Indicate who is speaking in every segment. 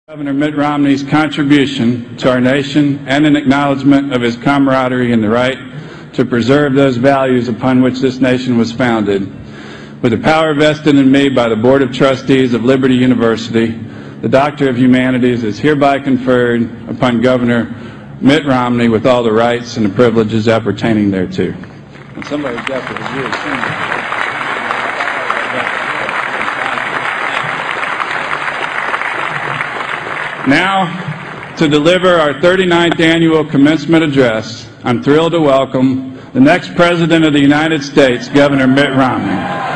Speaker 1: Governor Mitt Romney's contribution to our nation and an acknowledgement of his camaraderie in the right to preserve those values upon which this nation was founded. With the power vested in me by the Board of Trustees of Liberty University, the Doctor of Humanities is hereby conferred upon Governor Mitt Romney with all the rights and the privileges appertaining thereto. And somebody's got to review it. Now, to deliver our 39th annual commencement address, I'm thrilled to welcome the next President of the United States, Governor Mitt Romney.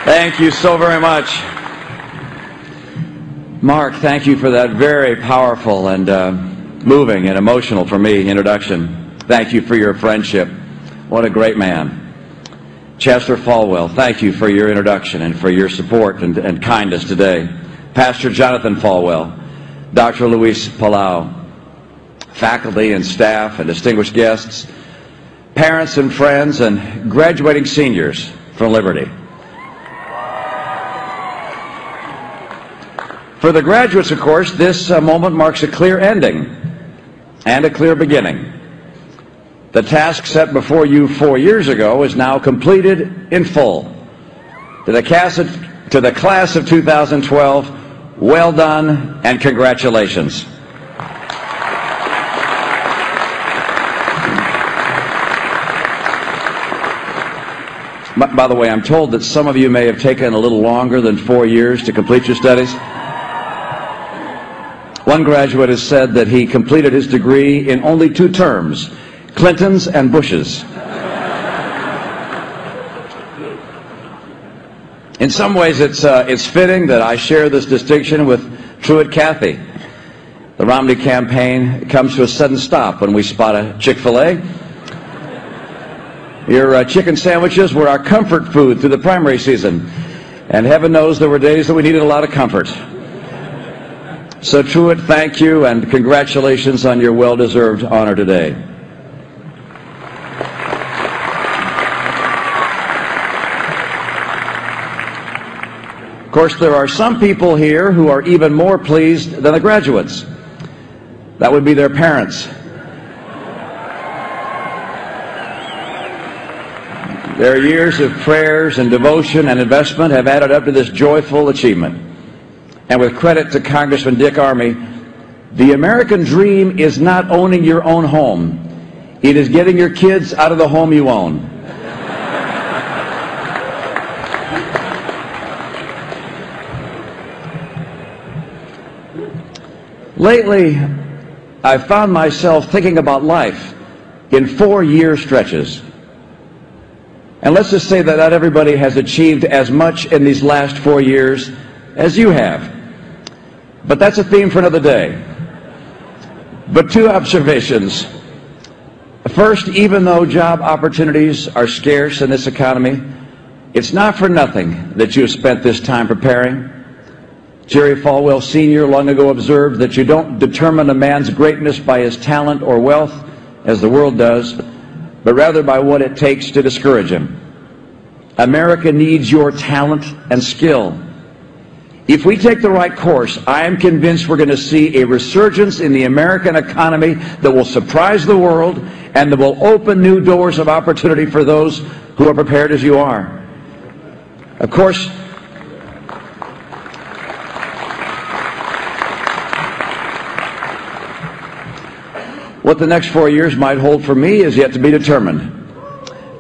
Speaker 2: Thank you so very much. Mark, thank you for that very powerful and moving and emotional for me introduction. Thank you for your friendship. What a great man. Chester Falwell, thank you for your introduction and for your support and kindness today. Pastor Jonathan Falwell, Dr. Luis Palau, faculty and staff and distinguished guests, parents and friends, and graduating seniors from Liberty. For the graduates, of course, this moment marks a clear ending and a clear beginning. The task set before you 4 years ago is now completed in full. To the class of 2012, well done and congratulations. By the way, I'm told that some of you may have taken a little longer than 4 years to complete your studies. One graduate has said that he completed his degree in only 2 terms, Clinton's and Bush's. In some ways, it's fitting that I share this distinction with Truett Cathy. The Romney campaign comes to a sudden stop when we spot a Chick-fil-A. Your chicken sandwiches were our comfort food through the primary season, and heaven knows there were days that we needed a lot of comfort. So Truett, thank you and congratulations on your well-deserved honor today. Of course, there are some people here who are even more pleased than the graduates. That would be their parents. Their years of prayers and devotion and investment have added up to this joyful achievement. And with credit to Congressman Dick Armey, the American dream is not owning your own home. It is getting your kids out of the home you own. Lately, I've found myself thinking about life in 4-year stretches. And let's just say that not everybody has achieved as much in these last 4 years as you have. But that's a theme for another day. But 2 observations. First, even though job opportunities are scarce in this economy, it's not for nothing that you have spent this time preparing. Jerry Falwell Sr. long ago observed that you don't determine a man's greatness by his talent or wealth, as the world does, but rather by what it takes to discourage him. America needs your talent and skill. If we take the right course, I am convinced we're going to see a resurgence in the American economy that will surprise the world and that will open new doors of opportunity for those who are prepared as you are. Of course, what the next 4 years might hold for me is yet to be determined.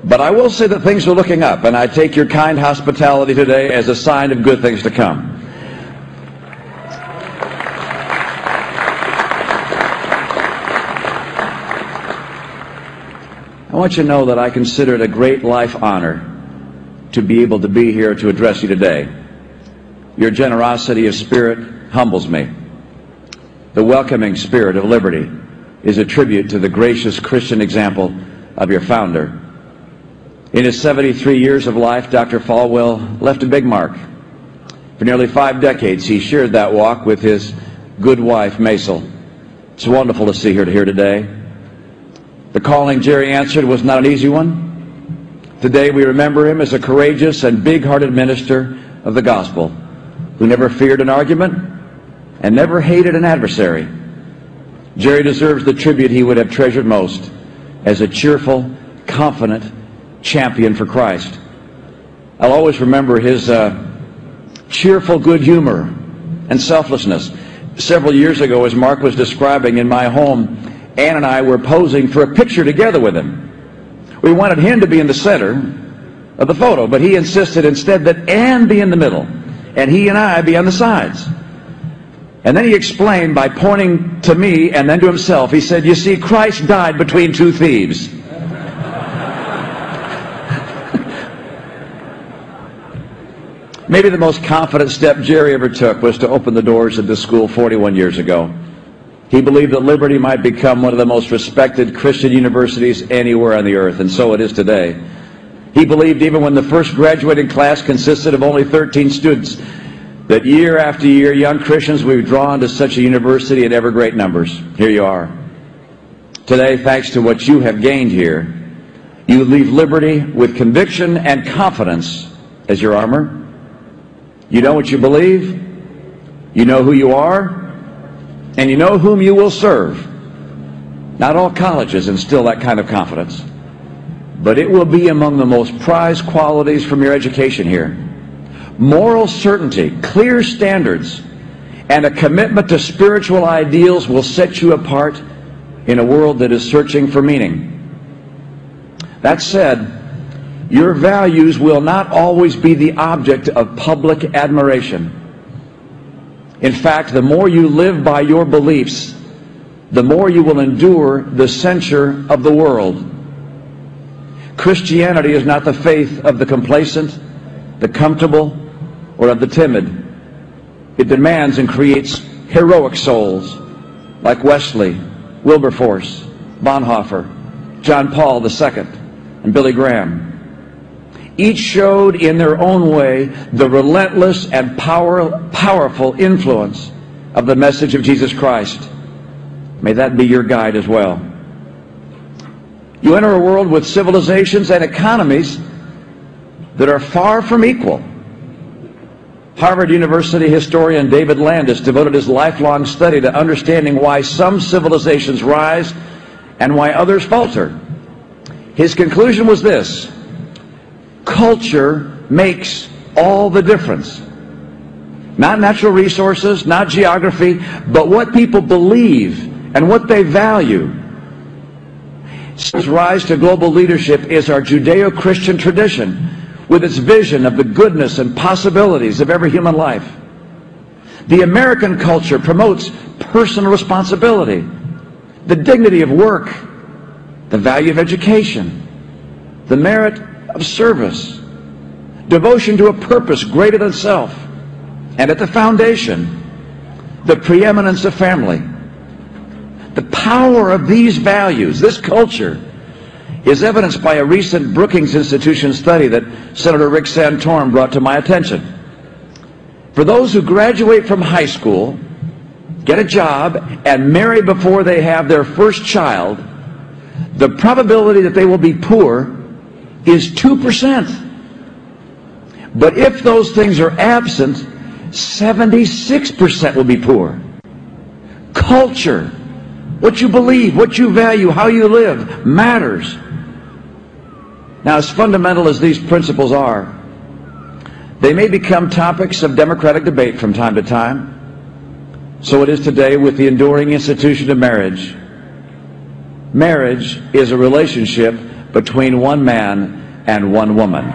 Speaker 2: But I will say that things are looking up, and I take your kind hospitality today as a sign of good things to come. I want you to know that I consider it a great life honor to be able to be here to address you today. Your generosity of spirit humbles me. The welcoming spirit of liberty is a tribute to the gracious Christian example of your founder. In his 73 years of life, Dr. Falwell left a big mark. For nearly 5 decades, he shared that walk with his good wife, Maisel. It's wonderful to see her here today. The calling Jerry answered was not an easy one. Today we remember him as a courageous and big-hearted minister of the gospel who never feared an argument and never hated an adversary. Jerry deserves the tribute he would have treasured most as a cheerful, confident champion for Christ. I'll always remember his cheerful good humor and selflessness. Several years ago, as Mark was describing, in my home, Ann and I were posing for a picture together with him. We wanted him to be in the center of the photo, but he insisted instead that Ann be in the middle and he and I be on the sides. And then he explained by pointing to me and then to himself. He said, "You see, Christ died between 2 thieves." Maybe the most confident step Jerry ever took was to open the doors of this school 41 years ago. He believed that Liberty might become one of the most respected Christian universities anywhere on the earth, and so it is today. He believed, even when the first graduating class consisted of only 13 students, that year after year young Christians would be drawn to such a university in ever great numbers. Here you are. Today, thanks to what you have gained here, you leave Liberty with conviction and confidence as your armor. You know what you believe, you know who you are, and you know whom you will serve. Not all colleges instill that kind of confidence, but it will be among the most prized qualities from your education here. Moral certainty, clear standards, and a commitment to spiritual ideals will set you apart in a world that is searching for meaning. That said, your values will not always be the object of public admiration. In fact, the more you live by your beliefs, the more you will endure the censure of the world. Christianity is not the faith of the complacent, the comfortable, or of the timid. It demands and creates heroic souls like Wesley, Wilberforce, Bonhoeffer, John Paul II, and Billy Graham. Each showed in their own way the relentless and powerful influence of the message of Jesus Christ. May that be your guide as well. You enter a world with civilizations and economies that are far from equal. Harvard University historian David Landis devoted his lifelong study to understanding why some civilizations rise and why others falter. His conclusion was this: culture makes all the difference. Not natural resources, not geography, but what people believe and what they value. His rise to global leadership is our Judeo-Christian tradition, with its vision of the goodness and possibilities of every human life. The American culture promotes personal responsibility, the dignity of work, the value of education, the merit of service, devotion to a purpose greater than self, and at the foundation, the preeminence of family. The power of these values, this culture, is evidenced by a recent Brookings Institution study that Senator Rick Santorum brought to my attention. For those who graduate from high school, get a job, and marry before they have their first child, the probability that they will be poor is 2%. But if those things are absent, 76% will be poor. Culture, what you believe, what you value, how you live, matters. Now, as fundamental as these principles are, they may become topics of democratic debate from time to time. So it is today with the enduring institution of marriage. Marriage is a relationship between one man and one woman.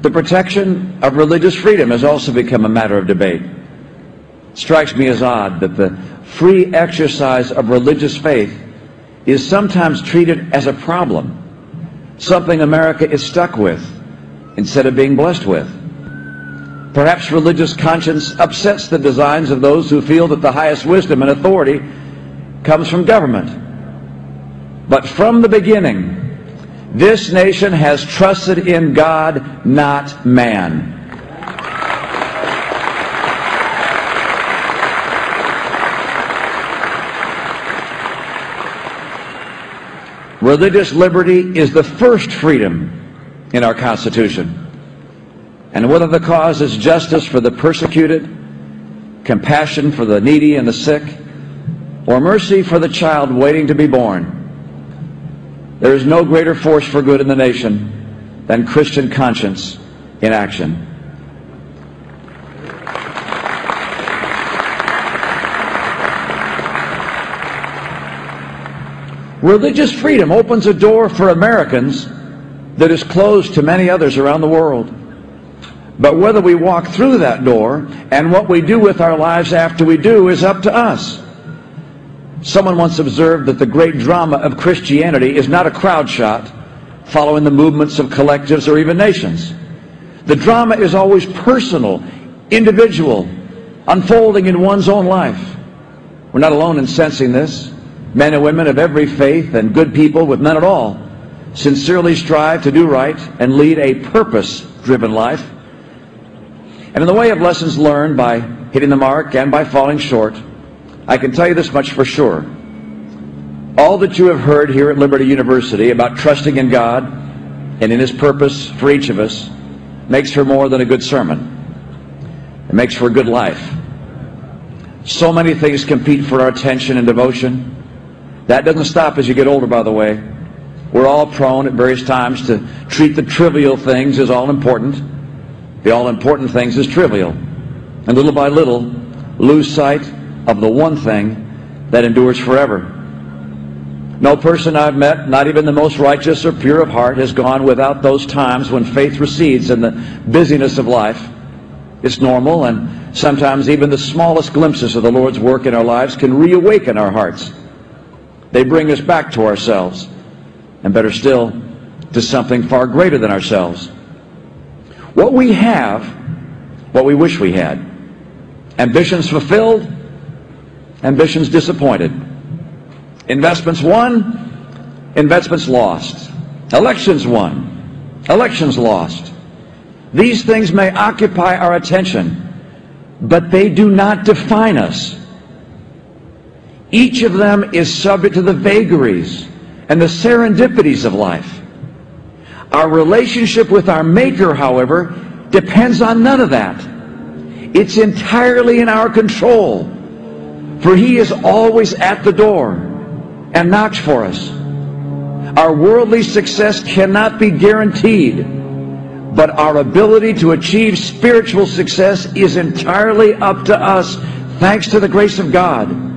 Speaker 2: The protection of religious freedom has also become a matter of debate. It strikes me as odd that the free exercise of religious faith is sometimes treated as a problem, something America is stuck with instead of being blessed with. Perhaps religious conscience upsets the designs of those who feel that the highest wisdom and authority comes from government. But from the beginning, this nation has trusted in God, not man. Religious liberty is the first freedom in our Constitution. And whether the cause is justice for the persecuted, compassion for the needy and the sick, or mercy for the child waiting to be born, there is no greater force for good in the nation than Christian conscience in action. Religious freedom opens a door for Americans that is closed to many others around the world. But whether we walk through that door and what we do with our lives after we do is up to us. Someone once observed that the great drama of Christianity is not a crowd shot following the movements of collectives or even nations. The drama is always personal, individual, unfolding in one's own life. We're not alone in sensing this. Men and women of every faith and good people with none at all sincerely strive to do right and lead a purpose-driven life. And in the way of lessons learned by hitting the mark and by falling short, I can tell you this much for sure. All that you have heard here at Liberty University about trusting in God and in His purpose for each of us makes for more than a good sermon. It makes for a good life. So many things compete for our attention and devotion. That doesn't stop as you get older, by the way. We're all prone at various times to treat the trivial things as all important, the all important things as trivial, and little by little lose sight of the one thing that endures forever. No person I've met, not even the most righteous or pure of heart, has gone without those times when faith recedes in the busyness of life. It's normal, and sometimes even the smallest glimpses of the Lord's work in our lives can reawaken our hearts. They bring us back to ourselves, and better still, to something far greater than ourselves. What we have, what we wish we had. Ambitions fulfilled, ambitions disappointed. Investments won, investments lost. Elections won, elections lost. These things may occupy our attention, but they do not define us. Each of them is subject to the vagaries and the serendipities of life. Our relationship with our Maker, however, depends on none of that. It's entirely in our control, for He is always at the door and knocks for us. Our worldly success cannot be guaranteed, but our ability to achieve spiritual success is entirely up to us, thanks to the grace of God.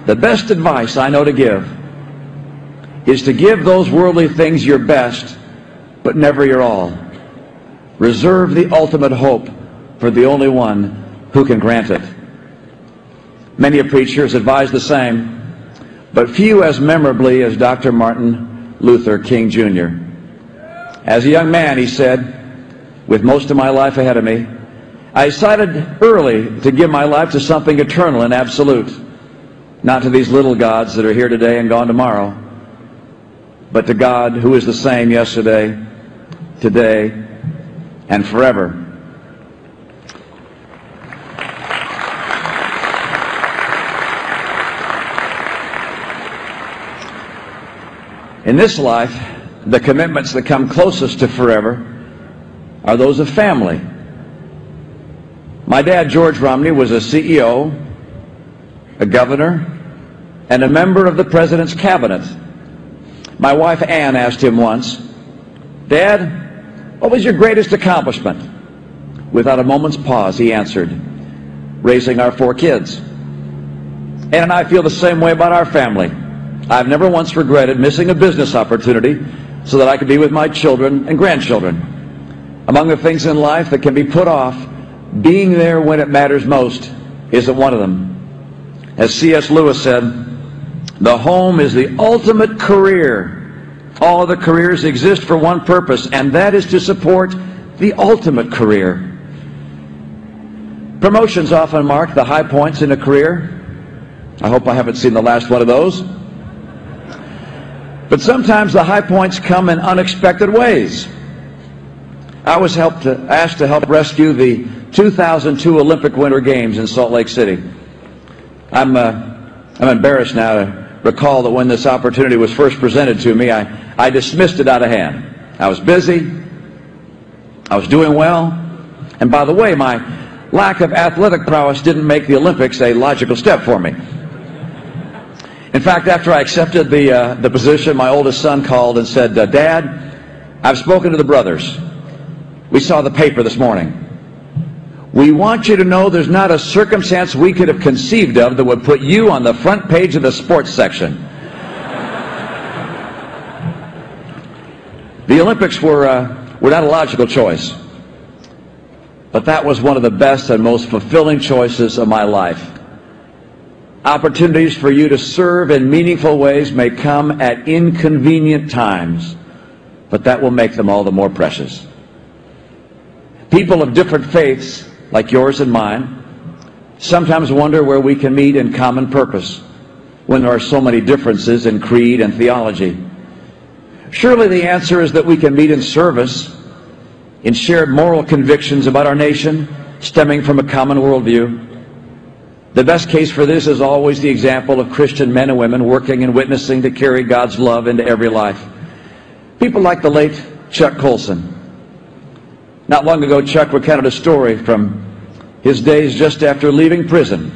Speaker 2: The best advice I know to give is to give those worldly things your best, but never your all. Reserve the ultimate hope for the only one who can grant it. Many a preacher has advised the same, but few as memorably as Dr. Martin Luther King Jr. As a young man, he said, with most of my life ahead of me, I decided early to give my life to something eternal and absolute. Not to these little gods that are here today and gone tomorrow, but to God who is the same yesterday, today, and forever. In this life, the commitments that come closest to forever are those of family. My dad, George Romney, was a CEO, a governor, and a member of the President's cabinet. My wife, Ann, asked him once, Dad, what was your greatest accomplishment? Without a moment's pause, he answered, raising our 4 kids. Ann and I feel the same way about our family. I've never once regretted missing a business opportunity so that I could be with my children and grandchildren. Among the things in life that can be put off, being there when it matters most isn't one of them. As C.S. Lewis said, the home is the ultimate career. All other careers exist for one purpose, and that is to support the ultimate career. Promotions often mark the high points in a career. I hope I haven't seen the last one of those. But sometimes the high points come in unexpected ways. I was asked to help rescue the 2002 Olympic Winter Games in Salt Lake City. I'm embarrassed now to recall that when this opportunity was first presented to me, I dismissed it out of hand. I was busy. I was doing well. And by the way, my lack of athletic prowess didn't make the Olympics a logical step for me. In fact, after I accepted the position, my oldest son called and said, Dad, I've spoken to the brothers. We saw the paper this morning. We want you to know there's not a circumstance we could have conceived of that would put you on the front page of the sports section. The Olympics were not a logical choice, but that was one of the best and most fulfilling choices of my life. Opportunities for you to serve in meaningful ways may come at inconvenient times, but that will make them all the more precious. People of different faiths, like yours and mine, sometimes wonder where we can meet in common purpose when there are so many differences in creed and theology. Surely the answer is that we can meet in service, in shared moral convictions about our nation stemming from a common worldview. The best case for this is always the example of Christian men and women working and witnessing to carry God's love into every life. People like the late Chuck Colson. Not long ago, Chuck recounted a story from his days just after leaving prison.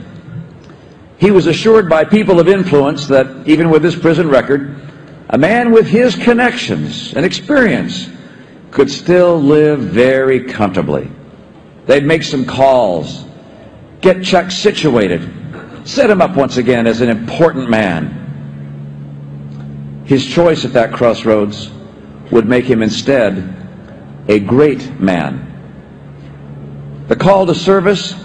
Speaker 2: He was assured by people of influence that even with his prison record, a man with his connections and experience could still live very comfortably. They'd make some calls, get Chuck situated, set him up once again as an important man. His choice at that crossroads would make him instead a great man. The call to service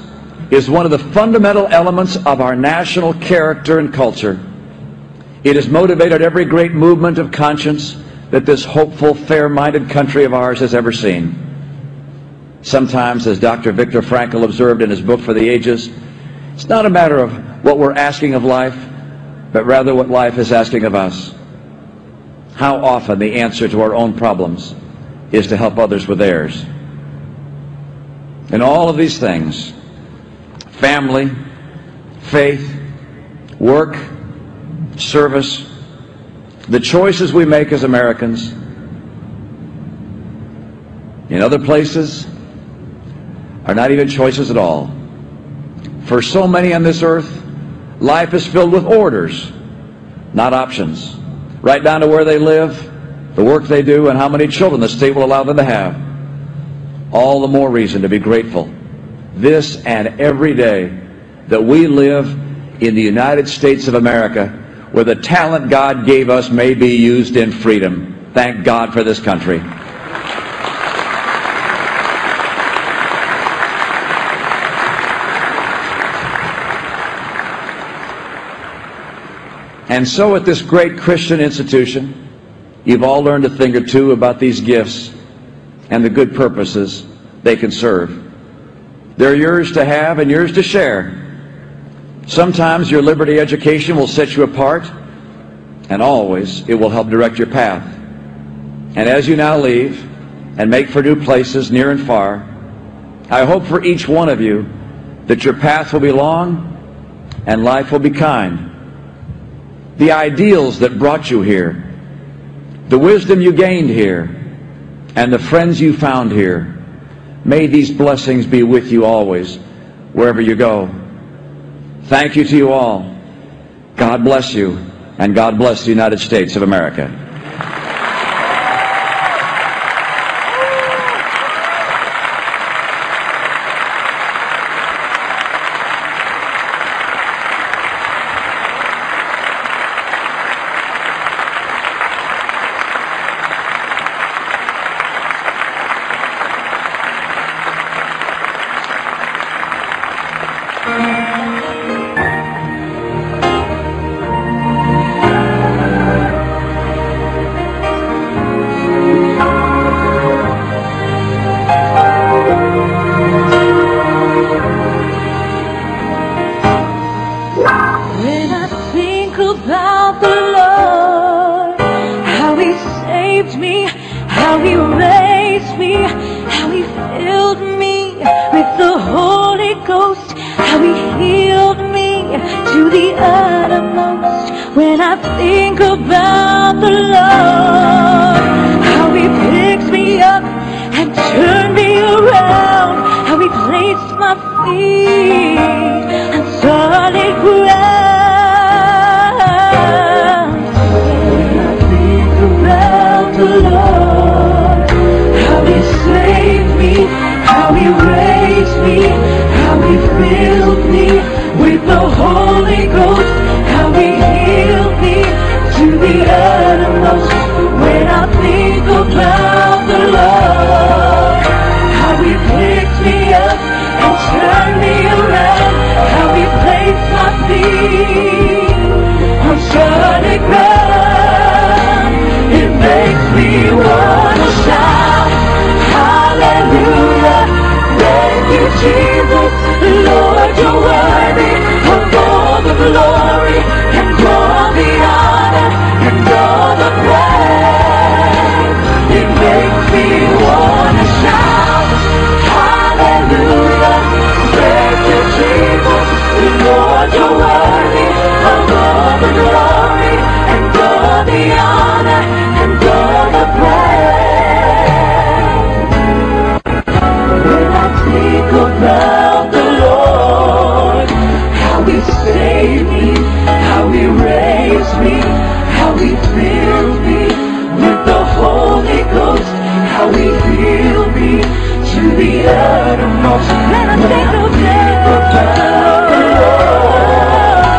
Speaker 2: is one of the fundamental elements of our national character and culture. It has motivated every great movement of conscience that this hopeful, fair-minded country of ours has ever seen. Sometimes, as Dr. Viktor Frankl observed in his book For the Ages, it's not a matter of what we're asking of life, but rather what life is asking of us. How often the answer to our own problems is to help others with theirs. In all of these things, family, faith, work, service, the choices we make as Americans, in other places, are not even choices at all. For so many on this earth, life is filled with orders, not options, right down to where they live, the work they do, and how many children the state will allow them to have. All the more reason to be grateful this and every day that we live in the United States of America, where the talent God gave us may be used in freedom. Thank God for this country. And so at this great Christian institution, you've all learned a thing or two about these gifts and the good purposes they can serve. They're yours to have and yours to share. Sometimes your liberty education will set you apart, and always it will help direct your path. And as you now leave and make for new places near and far, I hope for each one of you that your path will be long and life will be kind. The ideals that brought you here, the wisdom you gained here, and the friends you found here, may these blessings be with you always, wherever you go. Thank you to you all. God bless you, and God bless the United States of America.
Speaker 3: about the Lord, how He saved me, how He raised me, how He filled me with the Holy Ghost, how He healed me to the uttermost. When I think about the Lord, how He picks me up and turned me around, how He placed my feet on solid ground. When I think about the Lord, how He saved me, how He raised me, how He filled me with the Holy Ghost, how He healed me to the uttermost. When I think about the Lord, how He picked me up and turned me around, how He placed my feet on solid ground, it makes me wanna shout, hallelujah, thank you Jesus, Lord, you're worthy of all the glory and all the honor and all the praise. It makes me wanna shout, hallelujah, thank you Jesus, Lord, you're worthy of all the glory and all the honor and all the praise. When I think about the Lord, how He saved me, how He raised me, how He filled me with the Holy Ghost, how He healed me to the uttermost. When I think about the Lord,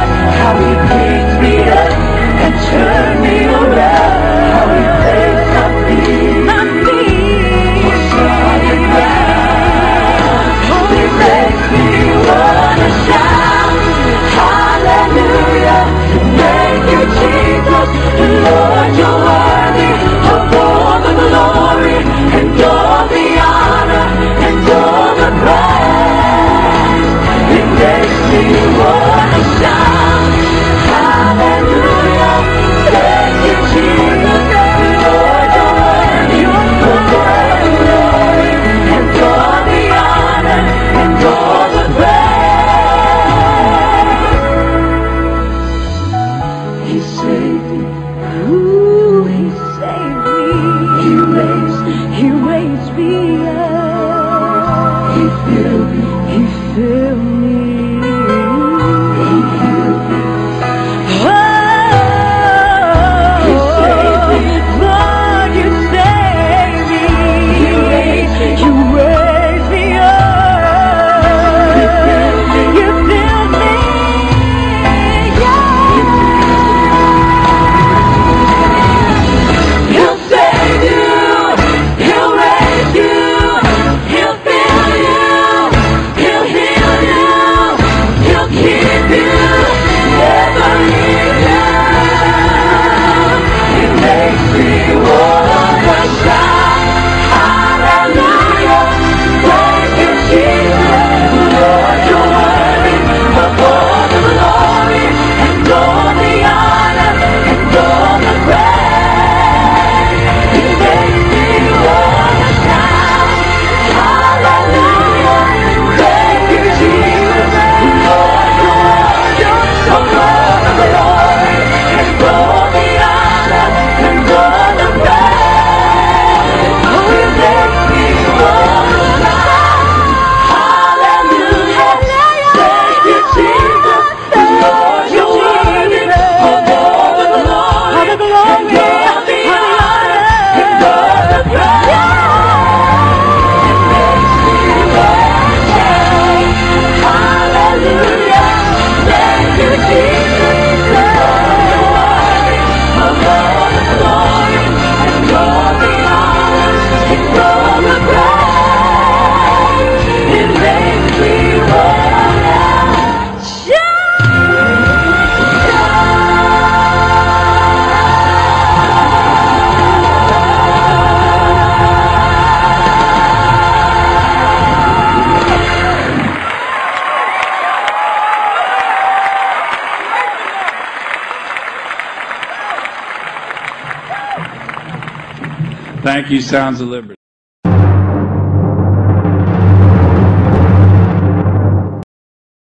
Speaker 1: Thank you, Sounds of Liberty.